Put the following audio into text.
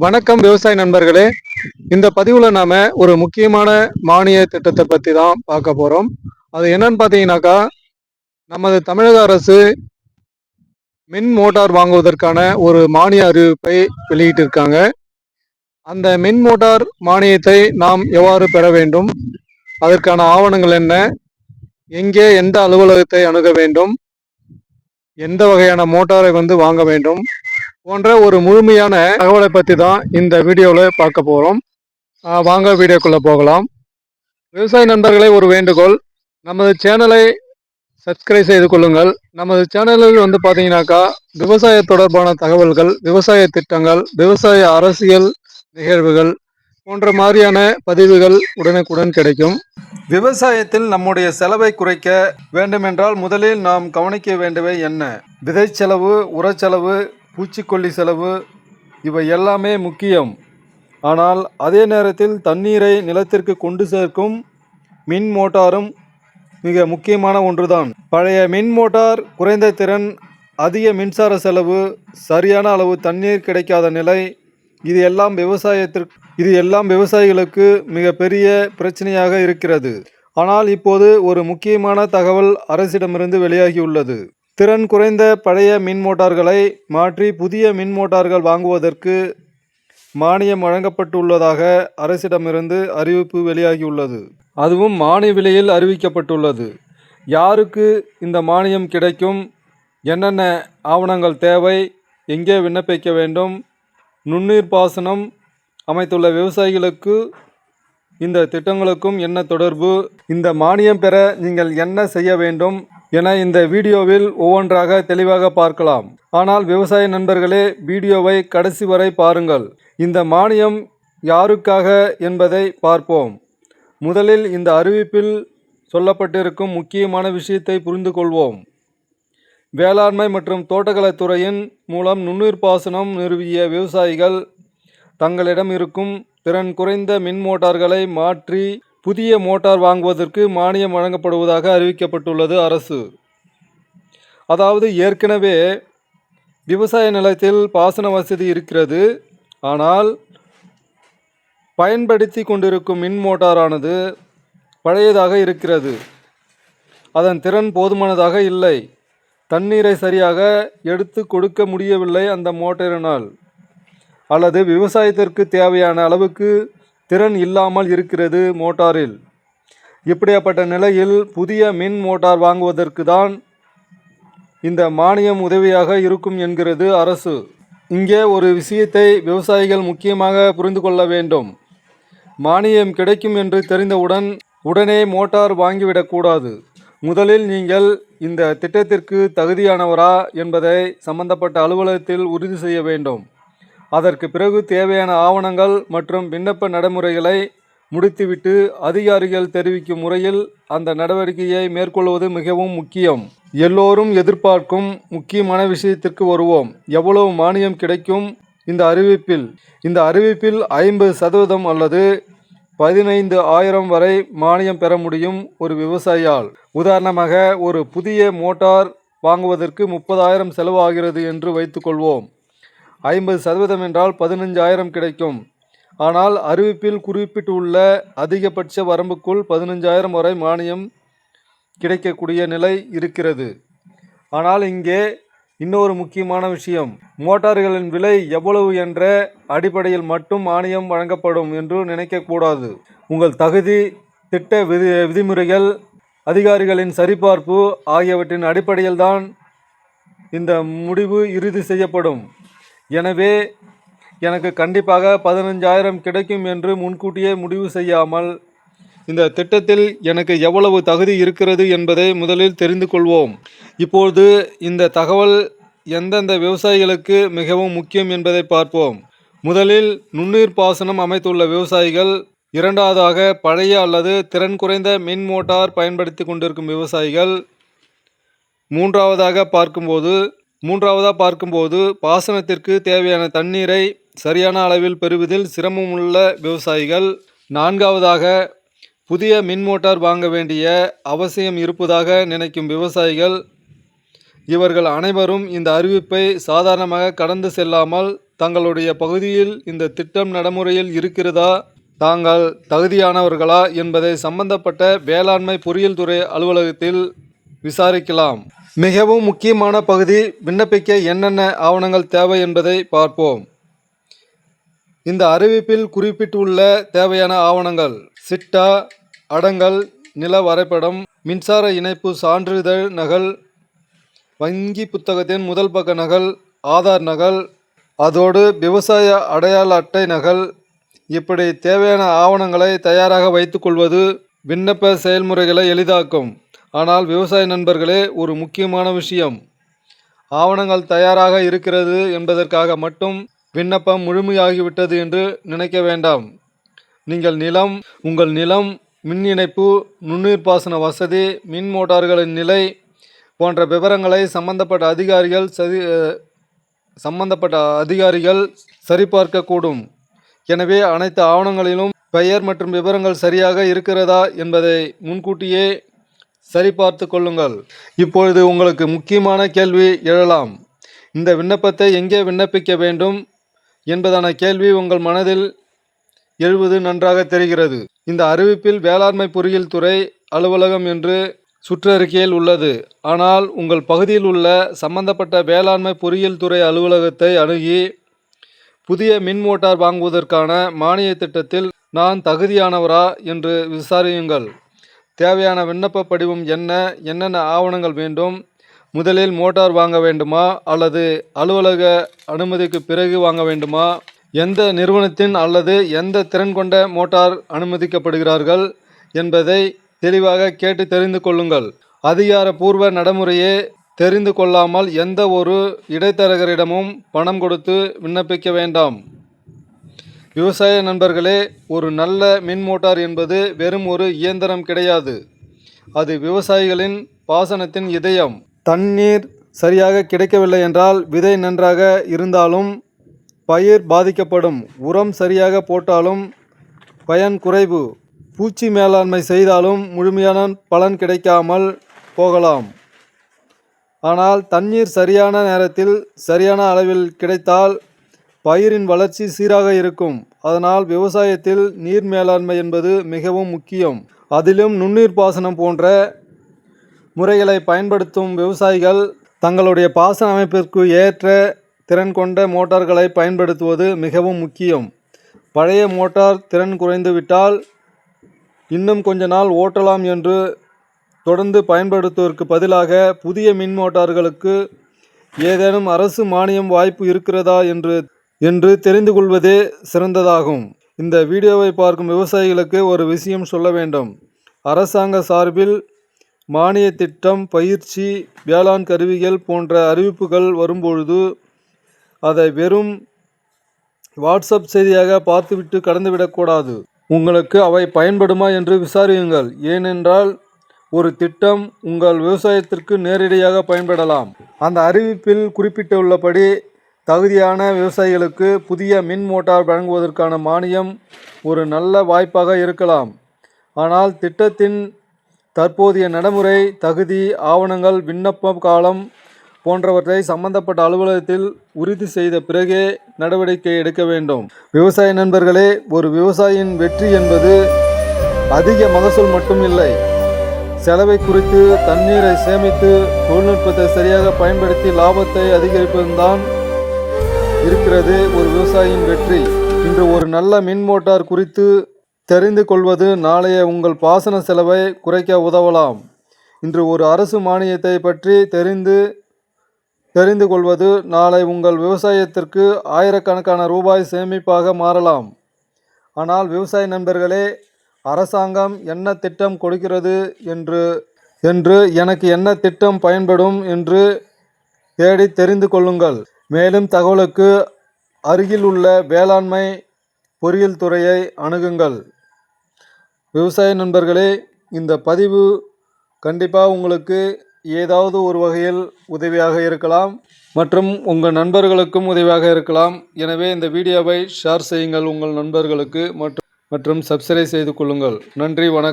வணக்கம் விவசாய நண்பர்களே. இந்த பதிவுல நாம ஒரு முக்கியமான மானிய திட்டத்தை பத்தி தான் பார்க்க போறோம். அது என்னன்னு பார்த்தீங்கன்னாக்கா, நமது தமிழக அரசு மின் மோட்டார் வாங்குவதற்கான ஒரு மானிய அறிவிப்பை வெளியிட்டிருக்காங்க. அந்த மின் மோட்டார் மானியத்தை நாம் எவ்வாறு பெற வேண்டும், அதற்கான ஆவணங்கள் என்ன, எங்கே எந்த அலுவலகத்தை அணுக வேண்டும், எந்த வகையான மோட்டாரை வாங்க வேண்டும் போன்ற ஒரு முழுமையான தகவலை பற்றி தான் இந்த வீடியோவில் பார்க்க போகிறோம். வாங்க வீடியோக்குள்ளே போகலாம். விவசாய நண்பர்களை ஒரு வேண்டுகோள், நமது சேனலை சப்ஸ்கிரைப் செய்து கொள்ளுங்கள். நமது சேனலில் பார்த்தீங்கன்னாக்கா விவசாய தொடர்பான தகவல்கள், விவசாய திட்டங்கள், விவசாய அரசியல் நிகழ்வுகள் போன்ற மாதிரியான பதிவுகள் உடனுக்குடன் கிடைக்கும். விவசாயத்தில் நம்முடைய செலவை குறைக்க வேண்டுமென்றால் முதலில் நாம் கவனிக்க வேண்டியவை என்ன? விதை செலவு, உரச்செலவு, பூச்சிக்கொல்லி செலவு, இவை எல்லாமே முக்கியம். ஆனால் அதே நேரத்தில் தண்ணீரை நிலத்திற்கு கொண்டு சேர்க்கும் மின் மோட்டாரும் மிக முக்கியமான ஒன்றுதான். பழைய மின் மோட்டார் குறைந்த திறன், அதிக மின்சார செலவு, சரியான அளவு தண்ணீர் கிடைக்காத நிலை, இது எல்லாம் விவசாயிகளுக்கு மிகப்பெரிய பிரச்சனையாக இருக்கிறது. ஆனால் இப்போது ஒரு முக்கியமான தகவல் அரசிடமிருந்து வெளியாகியுள்ளது. திறன் குறைந்த பழைய மின் மோட்டார்களை மாற்றி புதிய மின் மோட்டார்கள் வாங்குவதற்கு மானியம் வழங்கப்பட்டுள்ளதாக அரசிடமிருந்து அறிவிப்பு வெளியாகியுள்ளது. அதுவும் மானிய விலையில் அறிவிக்கப்பட்டுள்ளது. யாருக்கு இந்த மானியம் கிடைக்கும், என்னென்ன ஆவணங்கள் தேவை, எங்கே விண்ணப்பிக்க வேண்டும், நுண்ணீர் பாசனம் அமைத்துள்ள விவசாயிகளுக்கு இந்த திட்டங்களுக்கும் என்ன தொடர்பு, இந்த மானியம் பெற நீங்கள் என்ன செய்ய வேண்டும் என இந்த வீடியோவில் ஒவ்வொன்றாக தெளிவாக பார்க்கலாம். ஆனால் விவசாய நண்பர்களே, வீடியோவை கடைசி வரை பாருங்கள். இந்த மானியம் யாருக்காக என்பதை பார்ப்போம். முதலில் இந்த அறிவிப்பில் சொல்லப்பட்டிருக்கும் முக்கியமான விஷயத்தை புரிந்து கொள்வோம். வேளாண்மை மற்றும் தோட்டக்கலைத்துறையின் மூலம் நுண்ணீர் பாசனம் நிறுவிய விவசாயிகள் தங்களிடம் இருக்கும் திறன் குறைந்த மின் மோட்டார்களை மாற்றி புதிய மோட்டார் வாங்குவதற்கு மானியம் வழங்கப்படுவதாக அறிவிக்கப்பட்டுள்ளது அரசு. அதாவது ஏற்கனவே விவசாய நிலத்தில் பாசன வசதி இருக்கிறது. ஆனால் பயன்படுத்தி கொண்டிருக்கும் மின் மோட்டாரானது பழையதாக இருக்கிறது. அதன் திறன் போதுமானதாக இல்லை. தண்ணீரை சரியாக எடுத்து கொடுக்க முடியவில்லை அந்த மோட்டாரினால், அல்லது விவசாயத்திற்கு தேவையான அளவுக்கு திறன் இல்லாமல் இருக்கிறது மோட்டாரில். இப்படிப்பட்ட நிலையில் புதிய மின் மோட்டார் வாங்குவதற்கு தான் இந்த மானியம் உதவியாக இருக்கும் என்கிறது அரசு. இங்கே ஒரு விஷயத்தை விவசாயிகள் முக்கியமாக புரிந்து கொள்ள வேண்டும். மானியம் கிடைக்கும் என்று தெரிந்தவுடன் உடனே மோட்டார் வாங்கிவிடக்கூடாது. முதலில் நீங்கள் இந்த திட்டத்திற்கு தகுதியானவரா என்பதை சம்பந்தப்பட்ட அலுவலகத்தில் உறுதி செய்ய வேண்டும். அதற்கு பிறகு தேவையான ஆவணங்கள் மற்றும் விண்ணப்ப நடைமுறைகளை முடித்துவிட்டு அதிகாரிகள் தெரிவிக்கும் முறையில் அந்த நடவடிக்கையை மேற்கொள்வது மிகவும் முக்கியம். எல்லோரும் எதிர்பார்க்கும் முக்கியமான விஷயத்திற்கு வருவோம். எவ்வளவு மானியம் கிடைக்கும் இந்த அறிவிப்பில்? இந்த அறிவிப்பில் 50% அல்லது 15,000 வரை மானியம் பெற முடியும் ஒரு விவசாயியால். உதாரணமாக, ஒரு புதிய மோட்டார் வாங்குவதற்கு 30,000 செலவாகிறது என்று வைத்துக்கொள்வோம். 50% என்றால் 15,000 கிடைக்கும். ஆனால் அறிவிப்பில் குறிப்பிட்டுள்ள அதிகபட்ச வரம்புக்குள் 15,000 வரை மானியம் கிடைக்கக்கூடிய நிலை இருக்கிறது. ஆனால் இங்கே இன்னொரு முக்கியமான விஷயம், மோட்டார்களின் விலை எவ்வளவு என்ற அடிப்படையில் மட்டும் மானியம் வழங்கப்படும் என்று நினைக்கக்கூடாது. உங்கள் தகுதி, திட்ட விதிமுறைகள், அதிகாரிகளின் சரிபார்ப்பு ஆகியவற்றின் அடிப்படையில் தான் இந்த முடிவு இறுதி செய்யப்படும். எனவே எனக்கு கண்டிப்பாக 15,000 கிடைக்கும் என்று முன்கூட்டியே முடிவு செய்யாமல் இந்த திட்டத்தில் எனக்கு எவ்வளவு தகுதி இருக்கிறது என்பதை முதலில் தெரிந்து கொள்வோம். இப்பொழுது இந்த தகவல் எந்தெந்த விவசாயிகளுக்கு மிகவும் முக்கியம் என்பதை பார்ப்போம். முதலில் நுண்ணீர் பாசனம் அமைத்துள்ள விவசாயிகள், இரண்டாவதாக பழைய அல்லது திறன் குறைந்த மின் மோட்டார் பயன்படுத்தி கொண்டிருக்கும் விவசாயிகள், மூன்றாவதாக பார்க்கும்போது பாசனத்திற்கு தேவையான தண்ணீரை சரியான அளவில் பெறுவதில் சிரமமுள்ள விவசாயிகள், நான்காவதாக புதிய மின் மோட்டார் வாங்க வேண்டிய அவசியம் இருப்பதாக நினைக்கும் விவசாயிகள், இவர்கள் அனைவரும் இந்த அறிவிப்பை சாதாரணமாக கடந்து செல்லாமல் தங்களுடைய பகுதியில் இந்த திட்டம் நடைமுறையில் இருக்கிறதா, தாங்கள் தகுதியானவர்களா என்பதை சம்பந்தப்பட்ட வேளாண்மை பொறியியல் துறை அலுவலகத்தில் விசாரிக்கலாம். மிகவும் முக்கியமான பகுதி, விண்ணப்பிக்க என்னென்ன ஆவணங்கள் தேவை என்பதை பார்ப்போம். இந்த அறிவிப்பில் குறிப்பிட்டுள்ள தேவையான ஆவணங்கள்: சிட்டா, அடங்கல், நில வரைபடம், மின்சார இணைப்பு சான்றிதழ் நகல், வங்கி புத்தகத்தின் முதல் பக்க நகல், ஆதார் நகல், அதோடு விவசாய அடையாள அட்டை நகல். இப்படி தேவையான ஆவணங்களை தயாராக வைத்துக்கொள்வது விண்ணப்ப செயல்முறைகளை எளிதாக்கும். ஆனால் விவசாய நண்பர்களே, ஒரு முக்கியமான விஷயம், ஆவணங்கள் தயாராக இருக்கிறது என்பதற்காக மட்டும் விண்ணப்பம் முழுமையாகிவிட்டது என்று நினைக்க வேண்டாம். உங்கள் நிலம், மின் இணைப்பு, நுண்ணீர் பாசன வசதி, மின் மோட்டார்களின் நிலை போன்ற விவரங்களை சம்பந்தப்பட்ட அதிகாரிகள் சரிபார்க்கக்கூடும். எனவே அனைத்து ஆவணங்களிலும் பெயர் மற்றும் விவரங்கள் சரியாக இருக்கிறதா என்பதை முன்கூட்டியே சரிபார்த்து கொள்ளுங்கள். இப்பொழுது உங்களுக்கு முக்கியமான கேள்வி எழலாம். இந்த விண்ணப்பத்தை எங்கே விண்ணப்பிக்க வேண்டும் என்பதான கேள்வி உங்கள் மனதில் எழுவது நன்றாக தெரிகிறது. இந்த அறிவிப்பில் வேளாண்மை பொறியியல் துறை அலுவலகம் என்று சுற்றறிக்கையில் உள்ளது. ஆனால் உங்கள் பகுதியில் உள்ள சம்பந்தப்பட்ட வேளாண்மை பொறியியல் துறை அலுவலகத்தை அணுகி புதிய மின் மோட்டார் வாங்குவதற்கான மானிய திட்டத்தில் நான் தகுதியானவரா என்று விசாரியுங்கள். தேவையான விண்ணப்ப படிவம் என்னென்ன ஆவணங்கள் வேண்டும், முதலில் மோட்டார் வாங்க வேண்டுமா அல்லது அலுவலக அனுமதிக்கு பிறகு வாங்க வேண்டுமா, எந்த நிறுவனத்தின் அல்லது எந்த திறன் கொண்ட மோட்டார் அனுமதிக்கப்படுகிறார்கள் என்பதை தெளிவாக கேட்டு தெரிந்து கொள்ளுங்கள். அதிகாரப்பூர்வ நடைமுறையை தெரிந்து கொள்ளாமல் எந்த ஒரு இடைத்தரகரிடமும் பணம் கொடுத்து விண்ணப்பிக்க வேண்டாம். விவசாய நண்பர்களே, ஒரு நல்ல மின் மோட்டார் என்பது வெறும் ஒரு இயந்திரம் கிடையாது. அது விவசாயிகளின் பாசனத்தின் இதயம். தண்ணீர் சரியாக கிடைக்கவில்லை என்றால், விதை நன்றாக இருந்தாலும் பயிர் பாதிக்கப்படும், உரம் சரியாக போட்டாலும் பயன் குறைவு, பூச்சி மேலாண்மை செய்தாலும் முழுமையான பலன் கிடைக்காமல் போகலாம். ஆனால் தண்ணீர் சரியான நேரத்தில் சரியான அளவில் கிடைத்தால் பயிரின் வளர்ச்சி சீராக இருக்கும். அதனால் விவசாயத்தில் நீர் மேலாண்மை என்பது மிகவும் முக்கியம். அதிலும் நுண்ணீர் பாசனம் போன்ற முறைகளை பயன்படுத்தும் விவசாயிகள் தங்களுடைய பாசன அமைப்பிற்கு ஏற்ற திறன் கொண்ட மோட்டார்களை பயன்படுத்துவது மிகவும் முக்கியம். பழைய மோட்டார் திறன் குறைந்துவிட்டால் இன்னும் கொஞ்ச நாள் ஓட்டலாம் என்று தொடர்ந்து பயன்படுத்துவதற்கு பதிலாக புதிய மின் மோட்டார்களுக்கு ஏதேனும் அரசு மானியம் வாய்ப்பு இருக்கிறதா என்று தெரிந்து கொள்வதே சிறந்ததாகும். இந்த வீடியோவை பார்க்கும் விவசாயிகளுக்கு ஒரு விஷயம் சொல்ல வேண்டும். அரசாங்க சார்பில் மானிய திட்டம், பயிற்சி, வேளாண் கருவிகள் போன்ற அறிவிப்புகள் வரும்பொழுது அதை வெறும் வாட்ஸ்அப் செய்தியாக பார்த்துவிட்டு கடந்துவிடக்கூடாது. உங்களுக்கு அவை பயன்படுமா என்று விசாரியுங்கள். ஏனென்றால் ஒரு திட்டம் உங்கள் விவசாயத்திற்கு நேரடியாக பயன்படலாம். அந்த அறிவிப்பில் குறிப்பிட்டுள்ளபடி தகுதியான விவசாயிகளுக்கு புதிய மின் மோட்டார் வழங்குவதற்கான மானியம் ஒரு நல்ல வாய்ப்பாக இருக்கலாம். ஆனால் திட்டத்தின் தற்போதைய நடைமுறை, தகுதி, ஆவணங்கள், விண்ணப்ப காலம் போன்றவற்றை சம்பந்தப்பட்ட அலுவலகத்தில் உறுதி செய்த பிறகே நடவடிக்கை எடுக்க வேண்டும். விவசாய நண்பர்களே, ஒரு விவசாயியின் வெற்றி என்பது அதிக மகசூல் மட்டும் இல்லை, செலவை குறித்து, தண்ணீரை சேமித்து, தொழில்நுட்பத்தை சரியாக பயன்படுத்தி லாபத்தை அதிகரிப்பதுதான் இருக்கிறது ஒரு விவசாயியின் வெற்றி. இன்று ஒரு நல்ல மின் மோட்டார் குறித்து தெரிந்து கொள்வது நாளைய உங்கள் பாசன செலவை குறைக்க உதவலாம். இன்று ஒரு அரசு மானியத்தை பற்றி தெரிந்து கொள்வது நாளை உங்கள் விவசாயத்திற்கு ஆயிரக்கணக்கான ரூபாய் சேமிப்பாக மாறலாம். ஆனால் விவசாய நண்பர்களே, அரசாங்கம் என்ன திட்டம் கொடுக்கிறது என்று எனக்கு என்ன திட்டம் பயன்படும் என்று தேடி தெரிந்து கொள்ளுங்கள். மேலும் தகவலுக்கு அருகில் உள்ள வேளாண்மை பொறியியல் துறையை அணுகுங்கள். விவசாய நண்பர்களே, இந்த பதிவு கண்டிப்பாக உங்களுக்கு ஏதாவது ஒரு வகையில் உதவியாக இருக்கலாம் மற்றும் உங்கள் நண்பர்களுக்கும் உதவியாக இருக்கலாம். எனவே இந்த வீடியோவை ஷேர் செய்யுங்கள் உங்கள் நண்பர்களுக்கு மற்றும் சப்ஸ்கிரைப் செய்து கொள்ளுங்கள். நன்றி, வணக்கம்.